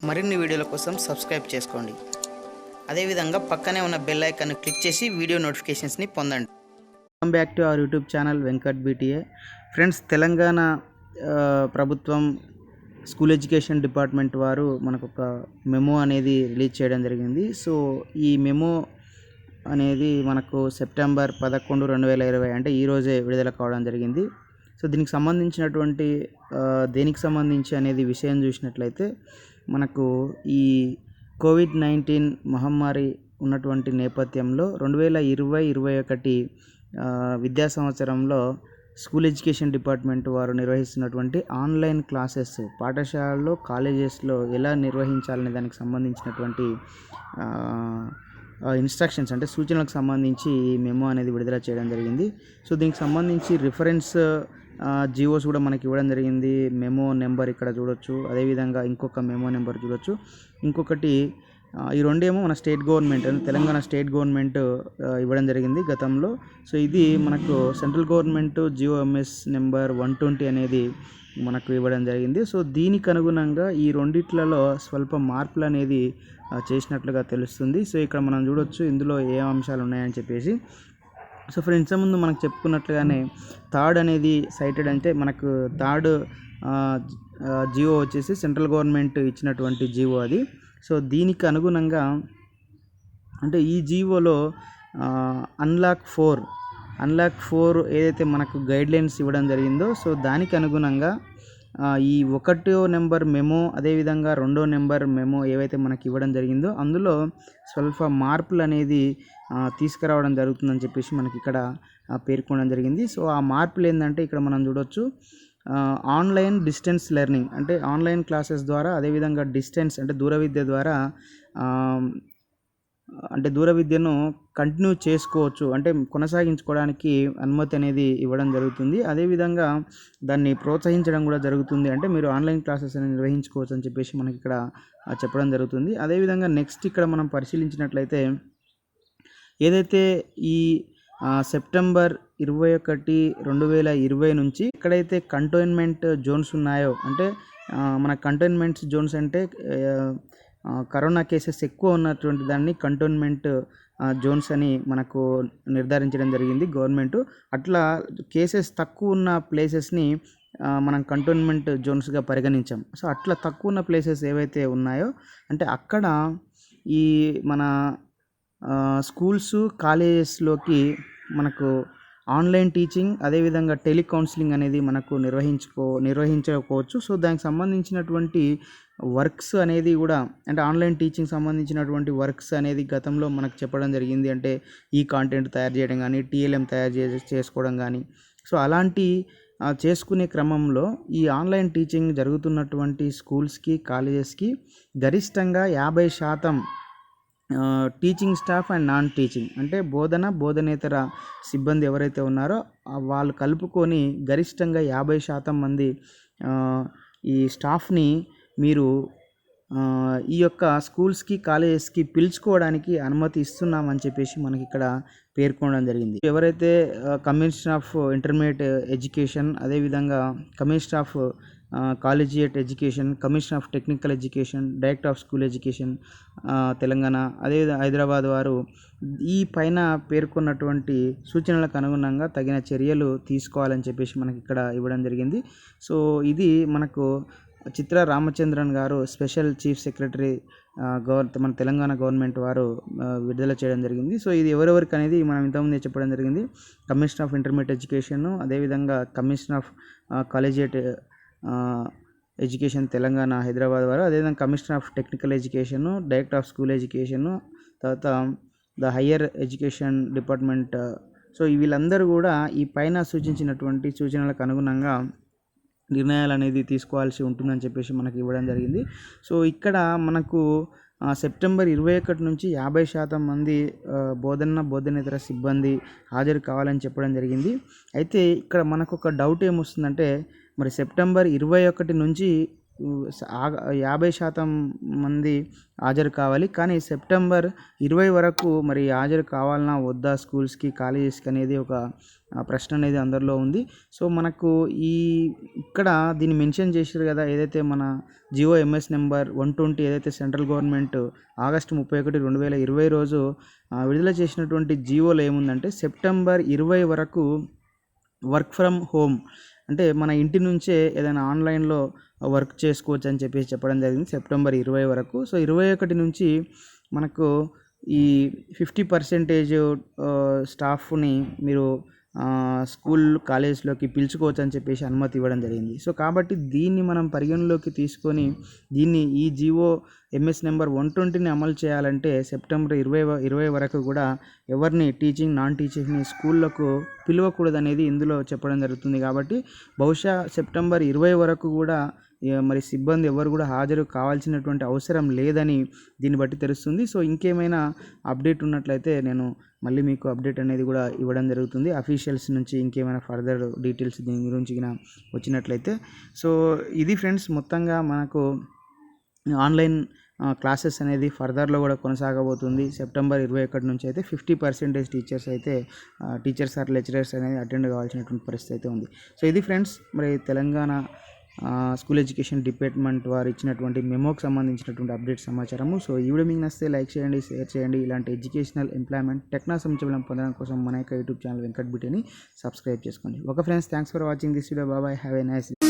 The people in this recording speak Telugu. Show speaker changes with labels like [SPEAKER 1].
[SPEAKER 1] మరిన్ని వీడియోల కోసం సబ్స్క్రైబ్ చేసుకోండి. అదేవిధంగా పక్కనే ఉన్న బెల్ ఐకాన్ క్లిక్ చేసి వీడియో నోటిఫికేషన్స్ని పొందండి. Welcome back to our YouTube channel వెnkatbta. ఫ్రెండ్స్, తెలంగాణ ప్రభుత్వం స్కూల్ ఎడ్యుకేషన్ డిపార్ట్మెంట్ వారు మనకు ఒక మెమో అనేది రిలీజ్ చేయడం జరిగింది. సో ఈ మెమో అనేది మనకు సెప్టెంబర్ 11, 2020 అంటే ఈరోజే విడుదల కావడం జరిగింది. సో దీనికి సంబంధించినటువంటి దేనికి సంబంధించి అనేది విషయం చూసినట్లయితే మనకు ఈ కోవిడ్-19 మహమ్మారి ఉన్నటువంటి నేపథ్యంలో 2020-21 విద్యా సంవత్సరంలో స్కూల్ ఎడ్యుకేషన్ డిపార్ట్మెంట్ వారు నిర్వహిస్తున్నటువంటి ఆన్లైన్ క్లాసెస్ పాఠశాలల్లో, కాలేజెస్లో ఎలా నిర్వహించాలనే దానికి సంబంధించినటువంటి ఇన్స్ట్రక్షన్స్ అంటే సూచనలకు సంబంధించి ఈ మెమో అనేది విడుదల చేయడం జరిగింది. సో దీనికి సంబంధించి రిఫరెన్స్ జియోస్ కూడా మనకి ఇవ్వడం జరిగింది. మెమో నెంబర్ ఇక్కడ చూడొచ్చు, అదేవిధంగా ఇంకొక మెమో నెంబర్ చూడొచ్చు. ఇంకొకటి ఈ రెండేమో మన state government Telangana state government ఇవ్వడం జరిగింది గతంలో. సో ఇది మనకు సెంట్రల్ గవర్నమెంట్ జియోఎంఎస్ నెంబర్ 120 అనేది మనకు ఇవ్వడం జరిగింది. సో దీనికి అనుగుణంగా ఈ రెండిట్లలో స్వల్ప మార్పులు అనేది చేసినట్లుగా తెలుస్తుంది. సో ఇక్కడ మనం చూడొచ్చు ఇందులో ఏ అంశాలు ఉన్నాయని చెప్పేసి. సో ఫ్రెండ్స్, ముందు మనకు చెప్పుకున్నట్లుగానే థర్డ్ అనేది సైటెడ్ అంటే మనకు థర్డ్ జియో వచ్చేసి సెంట్రల్ గవర్నమెంట్ ఇచ్చినటువంటి జియో అది. సో దీనికి అనుగుణంగా అంటే ఈ జియోలో అన్లాక్ 4 ఏదైతే మనకు గైడ్లైన్స్ ఇవ్వడం జరిగిందో సో దానికి అనుగుణంగా ఈ 1వ నెంబర్ మెమో అదేవిధంగా 2వ నెంబర్ మెమో ఏవైతే మనకి ఇవ్వడం జరిగిందో అందులో స్వల్ప మార్పులు అనేది తీసుకురావడం జరుగుతుందని చెప్పేసి మనకి ఇక్కడ పేర్కొనడం జరిగింది. సో ఆ మార్పులు ఏంటంటే ఇక్కడ మనం చూడొచ్చు ఆన్లైన్ డిస్టెన్స్ లెర్నింగ్ అంటే ఆన్లైన్ క్లాసెస్ ద్వారా, అదేవిధంగా డిస్టెన్స్ అంటే దూర విద్య ద్వారా అంటే దూర విద్యను కంటిన్యూ చేసుకోవచ్చు, అంటే కొనసాగించుకోవడానికి అనుమతి అనేది ఇవ్వడం జరుగుతుంది. అదేవిధంగా దాన్ని ప్రోత్సహించడం కూడా జరుగుతుంది. అంటే మీరు ఆన్లైన్ క్లాసెస్ అనేది నిర్వహించుకోవచ్చు అని చెప్పేసి మనకి ఇక్కడ చెప్పడం జరుగుతుంది. అదేవిధంగా నెక్స్ట్ ఇక్కడ మనం పరిశీలించినట్లయితే ఏదైతే ఈ సెప్టెంబర్ 21, 2020 నుంచి ఎక్కడైతే కంటైన్మెంట్ జోన్స్ ఉన్నాయో అంటే మన కంటైన్మెంట్ జోన్స్ అంటే కరోనా కేసెస్ ఎక్కువ ఉన్నటువంటి దాన్ని కంటైన్మెంట్ జోన్స్ అని మనకు నిర్ధారించడం జరిగింది గవర్నమెంట్. అట్లా కేసెస్ తక్కువ ఉన్న ప్లేసెస్ని మనం కంటైన్మెంట్ జోన్స్గా పరిగణించాం. సో అట్లా తక్కువ ఉన్న ప్లేసెస్ ఏవైతే ఉన్నాయో అంటే అక్కడ ఈ మన స్కూల్స్, కాలేజెస్లోకి మనకు ఆన్లైన్ టీచింగ్ అదేవిధంగా టెలికౌన్సిలింగ్ అనేది మనకు నిర్వహించుకోవచ్చు. సో దానికి సంబంధించినటువంటి వర్క్స్ అనేది కూడా అంటే ఆన్లైన్ టీచింగ్ సంబంధించినటువంటి వర్క్స్ అనేది గతంలో మనకు చెప్పడం జరిగింది. అంటే ఈ కాంటెంట్ తయారు చేయడం కానీ, TLM తయారు చేసుకోవడం కానీ. సో అలాంటి చేసుకునే క్రమంలో ఈ ఆన్లైన్ టీచింగ్ జరుగుతున్నటువంటి స్కూల్స్కి, కాలేజెస్కి గరిష్టంగా 50% teaching staff and non teaching అంటే బోధనేతర సిబ్బంది ఎవరైతే ఉన్నారో వాళ్ళు కలుపుకొని గరిష్టంగా 50% మంది ఈ స్టాఫ్ని మీరు ఈ యొక్క స్కూల్స్కి, కాలేజెస్కి పిలుచుకోవడానికి అనుమతి ఇస్తున్నామని చెప్పేసి మనకి ఇక్కడ పేర్కొనడం జరిగింది. ఎవరైతే కమిషనర్ ఆఫ్ ఇంటర్మీడియట్ ఎడ్యుకేషన్, అదేవిధంగా commissioner of collegiate education, commissioner of technical education, director of school education Telangana, అదేవిధంగా హైదరాబాద్ వారు ఈ పైన పేర్కొన్నటువంటి సూచనలకు అనుగుణంగా తగిన చర్యలు తీసుకోవాలని చెప్పేసి మనకి ఇక్కడ ఇవ్వడం జరిగింది. సో ఇది మనకు చిత్ర రామచంద్రన్ గారు స్పెషల్ చీఫ్ సెక్రటరీ మన తెలంగాణ గవర్నమెంట్ వారు విడుదల చేయడం జరిగింది. సో ఇది ఎవరెవరికి అనేది మనం ఇంతకుముందే చెప్పడం జరిగింది. కమిషనర్ ఆఫ్ ఇంటర్మీడియట్ ఎడ్యుకేషన్, అదేవిధంగా commissioner of collegiate education Telangana Hyderabad వారు, అదేవిధంగా commissioner of technical education, director of school education, తర్వాత the higher education department. So వీళ్ళందరూ కూడా ఈ పైన సూచించినటువంటి సూచనలకు అనుగుణంగా నిర్ణయాలు అనేది తీసుకోవాల్సి ఉంటుందని చెప్పేసి మనకి ఇవ్వడం జరిగింది. సో ఇక్కడ మనకు సెప్టెంబర్ 21 నుంచి 50% మంది బోధనేతర సిబ్బంది హాజరు కావాలని చెప్పడం జరిగింది. అయితే ఇక్కడ మనకు ఒక డౌట్ ఏమొస్తుందంటే మరి సెప్టెంబర్ 21 నుంచి 50% మంది హాజరు కావాలి. కానీ సెప్టెంబర్ 20 వరకు మరి హాజరు కావాలన్నా వద్దా స్కూల్స్కి, కాలేజెస్కి అనేది ఒక ప్రశ్న అనేది అందరిలో ఉంది. సో మనకు ఇక్కడ దీన్ని మెన్షన్ చేశారు కదా, ఏదైతే మన జియో ఎంఎస్ నెంబర్ 120 ఏదైతే సెంట్రల్ గవర్నమెంట్ ఆగస్టు 31, 2020 రోజు విడుదల చేసినటువంటి జియోలో ఏముందంటే సెప్టెంబర్ 20 వరకు వర్క్ ఫ్రమ్ హోమ్, అంటే మన ఇంటి నుంచే ఏదైనా ఆన్లైన్లో వర్క్ చేసుకోవచ్చు అని చెప్పడం జరిగింది సెప్టెంబర్ 20 వరకు. సో 21 నుంచి మనకు ఈ 50% స్టాఫ్ని మీరు స్కూల్ కాలేజ్లోకి పిలుచుకోవచ్చు అని అనుమతి ఇవ్వడం జరిగింది. సో కాబట్టి దీన్ని మనం పరిగణలోకి తీసుకొని ఈ జియో ఎంఎస్ నెంబర్ 120ని అమలు చేయాలంటే సెప్టెంబర్ 20 వరకు కూడా ఎవరిని టీచింగ్, నాన్ టీచింగ్ని స్కూళ్ళకు పిలవకూడదు అనేది ఇందులో చెప్పడం జరుగుతుంది. కాబట్టి బహుశా సెప్టెంబర్ 20 వరకు కూడా మరి సిబ్బంది ఎవరు కూడా హాజరు కావాల్సినటువంటి అవసరం లేదని దీన్ని బట్టి తెలుస్తుంది. సో ఇంకేమైనా అప్డేట్ ఉన్నట్లయితే నేను మళ్ళీ మీకు అప్డేట్ అనేది కూడా ఇవ్వడం జరుగుతుంది. అఫీషియల్స్ నుంచి ఇంకేమైనా ఫర్దర్ డీటెయిల్స్ దీని గురించి వచ్చినట్లయితే. సో ఇది ఫ్రెండ్స్, మొత్తంగా మనకు ఆన్లైన్ క్లాసెస్ అనేది ఫర్దర్లో కూడా కొనసాగబోతుంది. సెప్టెంబర్ 21 నుంచి అయితే 50% టీచర్స్ ఆర్ లెక్చరర్స్ అనేది అటెండ్ కావాల్సినటువంటి పరిస్థితి అయితే ఉంది. సో ఇది ఫ్రెండ్స్, మరి తెలంగాణ స్కూల్ ఎడ్యుకేషన్ డిపార్ట్మెంట్ వారు ఇచ్చినటువంటి మెమోకి సంబంధించినటువంటి అప్డేట్ సమాచారము. సో ఈ వీడియో మీకు నచ్చితే లైక్ చేయండి, షేర్ చేయండి. ఇలాంటి ఎడ్యుకేషనల్, ఎంప్లాయ్మెంట్, టెక్నాలజీ సమాచారం పొందడం కోసం మన యొక్క యూట్యూబ్ ఛానల్ వెంకట్బిటాని సబ్స్క్రైబ్ చేసుకోండి. Okay friends, thanks for watching this video. Bye, have a nice day.